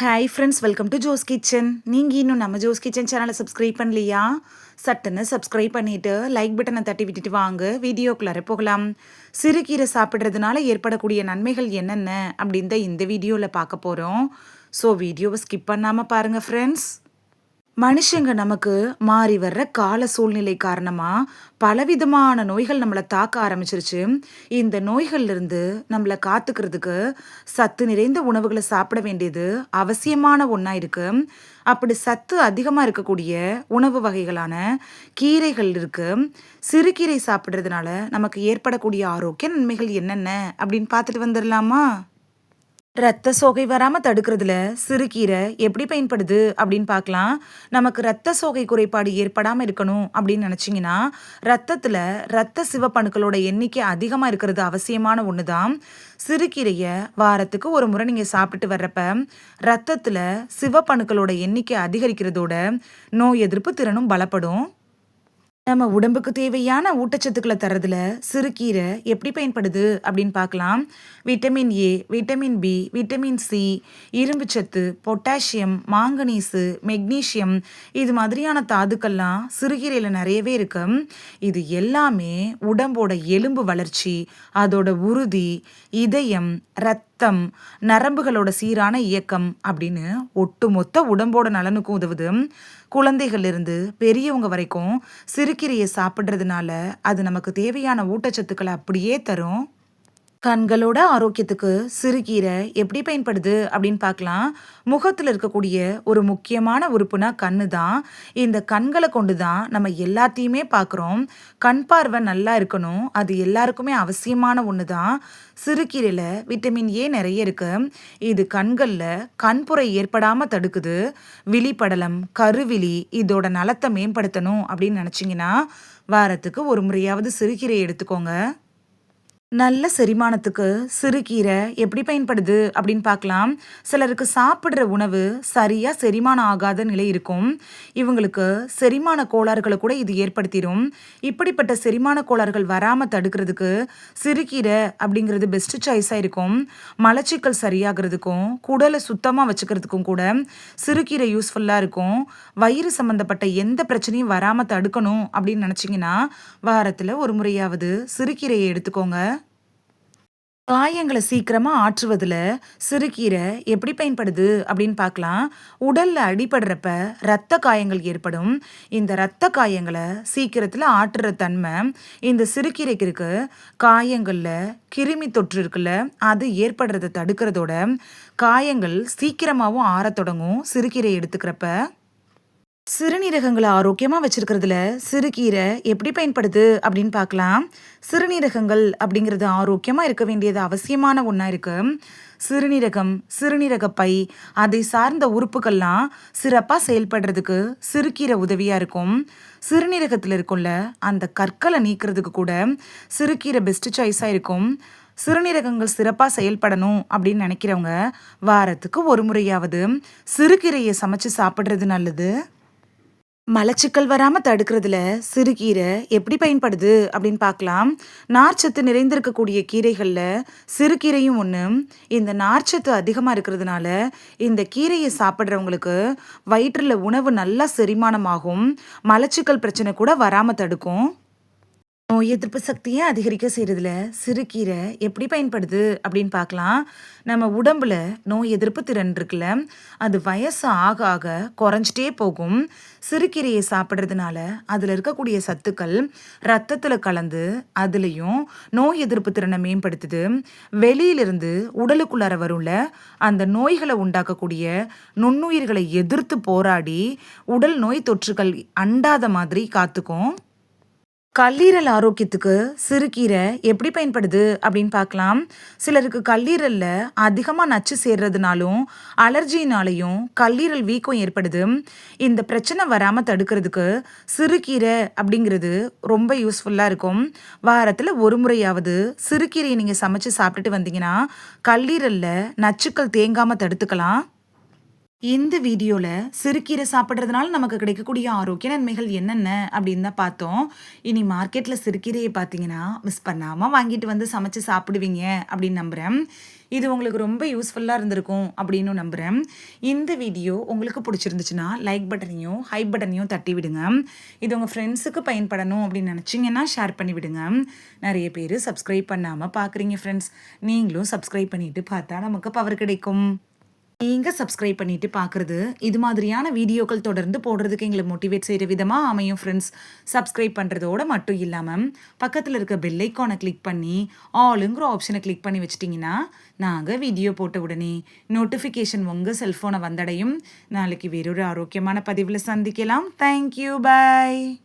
Hi friends, welcome to Jo's kitchen. நீங்கள் இன்னும் நம்ம ஜோஸ் கிச்சன் சேனலை சப்ஸ்கிரைப் பண்ணலையா? சட்டுன்னு சப்ஸ்கிரைப் பண்ணிவிட்டு லைக் பட்டனை தட்டி விட்டுட்டு வாங்க வீடியோக்குள்ளார போகலாம். சிறுகீரை சாப்பிட்றதுனால ஏற்படக்கூடிய நன்மைகள் என்னென்ன அப்படின்னு தான் இந்த வீடியோவில் பார்க்க போகிறோம். ஸோ வீடியோவை ஸ்கிப் பண்ணாமல் பாருங்கள் ஃப்ரெண்ட்ஸ். மனுஷங்க நமக்கு மாறி வர்ற கால சூழ்நிலை காரணமா பலவிதமான நோய்கள் நம்மளை தாக்க ஆரம்பிச்சிருச்சு. இந்த நோய்கள்ல இருந்து நம்மளை காத்துக்கிறதுக்கு சத்து நிறைந்த உணவுகளை சாப்பிட வேண்டியது அவசியமான ஒன்றா இருக்கு. அப்படி சத்து அதிகமாக இருக்கக்கூடிய உணவு வகைகளான கீரைகள் இருக்கு. சிறுகீரை சாப்பிட்றதுனால நமக்கு ஏற்படக்கூடிய ஆரோக்கிய நன்மைகள் என்னென்ன அப்படின்னு பார்த்துட்டு வந்துடலாமா? ரத்த சோகை வராமல் தடுக்கிறதுல சிறுகீரை எப்படி பயன்படுது அப்படின்னு பார்க்கலாம். நமக்கு ரத்த சோகை குறைபாடு ஏற்படாமல் இருக்கணும் அப்படின்னு நினச்சிங்கன்னா, ரத்தத்தில் ரத்த சிவப்பணுக்களோட எண்ணிக்கை அதிகமாக இருக்கிறது அவசியமான ஒன்று தான். சிறுகீரையை வாரத்துக்கு ஒரு முறை நீங்கள் சாப்பிட்டுட்டு வர்றப்ப ரத்தத்தில் சிவப்பணுக்களோட எண்ணிக்கை அதிகரிக்கிறதோட நோய் எதிர்ப்பு திறனும் பலப்படும். நம்ம உடம்புக்கு தேவையான ஊட்டச்சத்துக்களை தரதுல சிறுகீரை எப்படி பயன்படுது அப்படின்னு பார்க்கலாம். Vitamin A, vitamin B, vitamin C, இரும்புச்சத்து, பொட்டாசியம், மாங்கனீசு, மெக்னீசியம், இது மாதிரியான தாதுக்கள்லாம் சிறுகீரையில் நிறையவே இருக்கு. இது எல்லாமே உடம்போட எலும்பு வளர்ச்சி, அதோட உறுதி, இதயம், ரத்தம், நரம்புகளோட சீரான இயக்கம் அப்படின்னு ஒட்டுமொத்த உடம்போட நலனுக்கும் உதவுது. குழந்தைகள் இருந்து பெரியவங்க வரைக்கும் சிறுகீரையை சாப்பிட்றதுனால அது நமக்கு தேவையான ஊட்டச்சத்துக்களை அப்படியே தரும். கண்களோட ஆரோக்கியத்துக்கு சிறுகீரை எப்படி பயன்படுது அப்படின்னு பார்க்கலாம். முகத்தில் இருக்கக்கூடிய ஒரு முக்கியமான உறுப்புனா கண்ணு தான். இந்த கண்களை கொண்டு தான் நம்ம எல்லாத்தையுமே பார்க்குறோம். கண் பார்வை நல்லா இருக்கணும், அது எல்லாருக்குமே அவசியமான ஒன்று தான். சிறுகீரையில் விட்டமின் ஏ நிறைய இருக்கு. இது கண்களில் கண்புரை ஏற்படாமல் தடுக்குது. விழிப்படலம், கருவிழி, இதோட நலத்தை மேம்படுத்தணும் அப்படின்னு நினச்சிங்கன்னா வாரத்துக்கு ஒரு முறையாவது சிறுகீரை எடுத்துக்கோங்க. நல்ல செரிமானத்துக்கு சிறுகீரை எப்படி பயன்படுது அப்படின்னு பார்க்கலாம். சிலருக்கு சாப்பிட்ற உணவு சரியாக செரிமானம் ஆகாத நிலை இருக்கும். இவங்களுக்கு செரிமான கோளாறுகளை கூட இது ஏற்படுத்திடும். இப்படிப்பட்ட செரிமான கோளாறுகள் வராமல் தடுக்கிறதுக்கு சிறுகீரை அப்படிங்கிறது பெஸ்ட் சாய்ஸாக இருக்கும். மலச்சிக்கல் சரியாகிறதுக்கும் குடலை சுத்தமாக வச்சுக்கிறதுக்கும் கூட சிறுகீரை யூஸ்ஃபுல்லாக இருக்கும். வயிறு சம்மந்தப்பட்ட எந்த பிரச்சனையும் வராமல் தடுக்கணும் அப்படின்னு நினச்சிங்கன்னா வாரத்தில் ஒரு முறையாவது சிறுகீரையை எடுத்துக்கோங்க. காயங்களை சீக்கிரமாக ஆற்றுவதில் சிறுகீரை எப்படி பயன்படுது அப்படின்னு பார்க்கலாம். உடலில் அடிபடுறப்ப இரத்த காயங்கள் ஏற்படும். இந்த இரத்த காயங்களை சீக்கிரத்தில் ஆற்றுற தன்மை இந்த சிறுகீரைக்கு இருக்கு. காயங்களில் கிருமி தொற்று இருக்குல்ல, அது ஏற்படுறதை தடுக்கிறதோட காயங்கள் சீக்கிரமாகவும் ஆறத் தொடங்கும் சிறுகீரை எடுத்துக்கிறப்ப. சிறுநீரகங்களை ஆரோக்கியமாக வச்சிருக்கிறதுல சிறுகீரை எப்படி பயன்படுது அப்படின்னு பார்க்கலாம். சிறுநீரகங்கள் அப்படிங்கிறது ஆரோக்கியமாக இருக்க வேண்டியது அவசியமான ஒன்றா இருக்கு. சிறுநீரகம், சிறுநீரகப்பை, அதை சார்ந்த உறுப்புகள்லாம் சிறப்பாக செயல்படுறதுக்கு சிறுகீரை உதவியாக இருக்கும். சிறுநீரகத்தில் இருக்கும்ல அந்த கற்களை நீக்கிறதுக்கு கூட சிறுகீரை பெஸ்ட் சாய்ஸாக இருக்கும். சிறுநீரகங்கள் சிறப்பாக செயல்படணும் அப்படின்னு நினைக்கிறவங்க வாரத்துக்கு ஒரு முறையாவது சிறுகீரையை சமைச்சு சாப்பிட்றது நல்லது. மலச்சிக்கல் வராமல் தடுக்கிறதுல சிறுகீரை எப்படி பயன்படுது அப்படின்னு பார்க்கலாம். நார்ச்சத்து நிறைந்திருக்கக்கூடிய கீரைகளில் சிறுகீரையும் ஒன்று. இந்த நார்ச்சத்து அதிகமாக இருக்கிறதுனால இந்த கீரையை சாப்பிட்றவங்களுக்கு வயிற்றில் உணவு நல்லா செரிமானமாகும். மலச்சிக்கல் பிரச்சனை கூட வராமல் தடுக்கும். நோய் எதிர்ப்பு சக்தியை அதிகரிக்க செய்கிறதுல சிறுகீரை எப்படி பயன்படுது அப்படின்னு பார்க்கலாம். நம்ம உடம்புல நோய் எதிர்ப்பு திறன் இருக்குல்ல, அது வயசு ஆக ஆக குறைஞ்சிட்டே போகும். சிறுகீரையை சாப்பிட்றதுனால அதில் இருக்கக்கூடிய சத்துக்கள் ரத்தத்தில் கலந்து அதுலேயும் நோய் எதிர்ப்பு திறனை மேம்படுத்துது. வெளியிலிருந்து உடலுக்குள்ளார வரும்ல அந்த நோய்களை உண்டாக்கக்கூடிய நுண்ணுயிர்களை எதிர்த்து போராடி உடல் நோய் தொற்றுகள் அண்டாத மாதிரி காத்துக்கும். கல்லீரல் ஆரோக்கியத்துக்கு சிறுகீரை எப்படி பயன்படுது அப்படின்னு பார்க்கலாம். சிலருக்கு கல்லீரலில் அதிகமாக நச்சு சேர்றதுனாலும் அலர்ஜினாலையும் கல்லீரல் வீக்கம் ஏற்படுது. இந்த பிரச்சனை வராமல் தடுக்கிறதுக்கு சிறுகீரை அப்படிங்கிறது ரொம்ப யூஸ்ஃபுல்லாக இருக்கும். வாரத்தில் ஒரு முறையாவது சிறுகீரையை நீங்கள் சமைச்சு சாப்பிட்டுட்டு வந்தீங்கன்னா கல்லீரலில் நச்சுக்கள் தேங்காமல் தடுத்துக்கலாம். இந்த வீடியோல சிறுகீரை சாப்பிடுறதுனால நமக்கு கிடைக்கக்கூடிய ஆரோக்கிய நன்மைகள் என்னென்ன அப்படின்னு தான் பார்த்தோம். இனி மார்க்கெட்ல சிறுகீரையை பார்த்தீங்கன்னா, மிஸ் பண்ணாம வாங்கிட்டு வந்து சமைச்சு சாப்பிடுவீங்க அப்படின்னு நம்புறேன். இது உங்களுக்கு ரொம்ப யூஸ்ஃபுல்லா இருந்திருக்கும் அப்படின்னு நம்புறேன். இந்த வீடியோ உங்களுக்கு பிடிச்சிருந்துச்சுன்னா, லைக் பட்டனையும், ஹைப் பட்டனையும் தட்டி விடுங்க. இது உங்க ஃப்ரெண்ட்ஸுக்கு பயன்படணும் அப்படின்னு நினைச்சீங்கன்னா, ஷேர் பண்ணி விடுங்க. நெறைய பேரு சப்ஸ்கிரைப் பண்ணாம பார்க்குறீங்க ஃப்ரெண்ட்ஸ். நீங்களும் சப்ஸ்கிரைப் பண்ணிட்டு பார்த்தா நமக்கு பவர் கிடைக்கும். நீங்க சப்ஸ்கிரைப் பண்ணிட்டு பார்க்குறது, இது மாதிரியான வீடியோக்கள் தொடர்ந்து போடுறதுக்கு எங்கள மோட்டிவேட் செய்ற விதமா அமையும் ஃப்ரெண்ட்ஸ். சப்ஸ்கிரைப் பண்றதோட மட்டும் இல்லாம, பக்கத்துல இருக்க பெல் ஐகான கிளிக் பண்ணி, ஆல்ங்கிற ஆப்ஷன கிளிக் பண்ணி வச்சுட்டீங்கன்னா, நாங்க வீடியோ போட்ட உடனே நோட்டிஃபிகேஷன் உங்க செல்ஃபோன வந்தடையும். நாளைக்கு வேறொரு ஆரோக்கியமான பதிவுல சந்திக்கலாம். Thank you. பை.